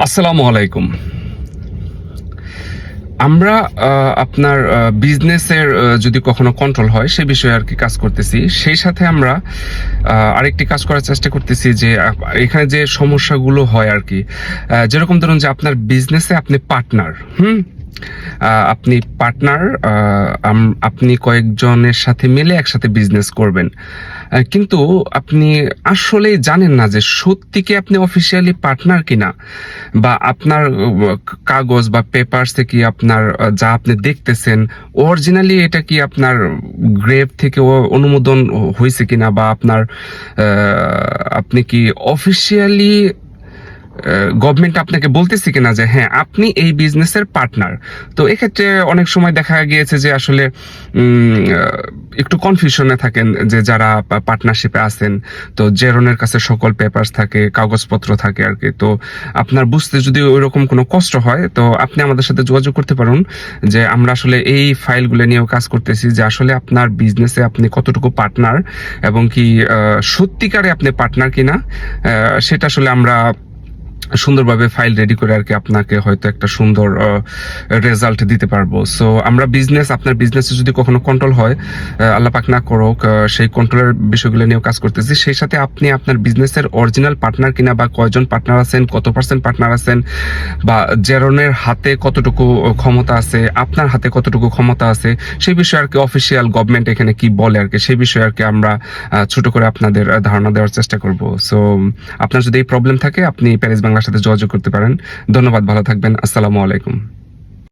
আসসালামু আলাইকুম। আমরা আপনার বিজনেসের যদি কখনো কন্ট্রোল হয় সে বিষয়ে আর কি কাজ করতেছি। সেই সাথে আমরা আরেকটি কাজ করার চেষ্টা করতেছি যে এখানে যে সমস্যাগুলো হয় আর কি, যেরকম ধরুন যে আপনার বিজনেসে আপনি পার্টনার, আপনি পার্টনার, আপনি কয়েকজনের সাথে মিলে একসাথে বিজনেস করবেন, কিন্তু আপনি আসলেই জানেন না যে সত্যি কি আপনি অফিসিয়ালি পার্টনার কিনা, বা আপনার কাগজ বা পেপারসে কি আপনার যা আপনি দেখতেছেন অরিজিনালি এটা কি আপনার গ্রেভ থেকে অনুমোদন হয়েছে কিনা, বা আপনার আপনি কি অফিসিয়ালি গভর্নমেন্ট আপনাকে বলতেছে কিনা যে হ্যাঁ আপনি এই বিজনেসের পার্টনার। তো এক্ষেত্রে অনেক সময় দেখা গিয়েছে যে আসলে একটু কনফিউশনে থাকেন যে যারা পার্টনারশিপে আছেন। তো জেরনের কাছে সকল পেপারস থাকে, কাগজপত্র থাকে আর কি। তো আপনার বুঝতে যদি ওইরকম কোনো কষ্ট হয় তো আপনি আমাদের সাথে যোগাযোগ করতে পারেন, যে আমরা আসলে এই ফাইলগুলো নিয়েও কাজ করতেছি, যে আসলে আপনার বিজনেসে আপনি কতটুকু পার্টনার এবং কি সত্যিকারে আপনি পার্টনার কিনা, সেটা আসলে আমরা সুন্দরভাবে ফাইল রেডি করে আর কি আপনাকে হয়তো একটা সুন্দর রেজাল্ট দিতে পারবো। সো আমরা আপনার বিজনেসে যদি কখনো কন্ট্রোল হয়, আল্লাহ পাক না করুক, সেই কন্ট্রোলের বিষয়গুলো নিয়েও কাজ করতেছি। সেই সাথে আপনি আপনার বিজনেসের অরিজিনাল পার্টনার কিনা, বা কয়জন পার্টনার আছেন, কত পার্সেন্ট পার্টনার আছেন, বা জেরনের হাতে কতটুকু ক্ষমতা আছে, আপনার হাতে কতটুকু ক্ষমতা আছে, সেই বিষয়ে আর কি অফিসিয়াল গভর্নমেন্ট এখানে কি বলে আর কি, সেই বিষয়ে আর কি আমরা ছোট করে আপনাদের ধারণা দেওয়ার চেষ্টা করব। সো আপনার যদি এই প্রবলেম থাকে আপনি প্যারিস বাংলার সাথে যোগাযোগ করতে পারেন। ধন্যবাদ, ভালো থাকবেন। আসসালামু আলাইকুম।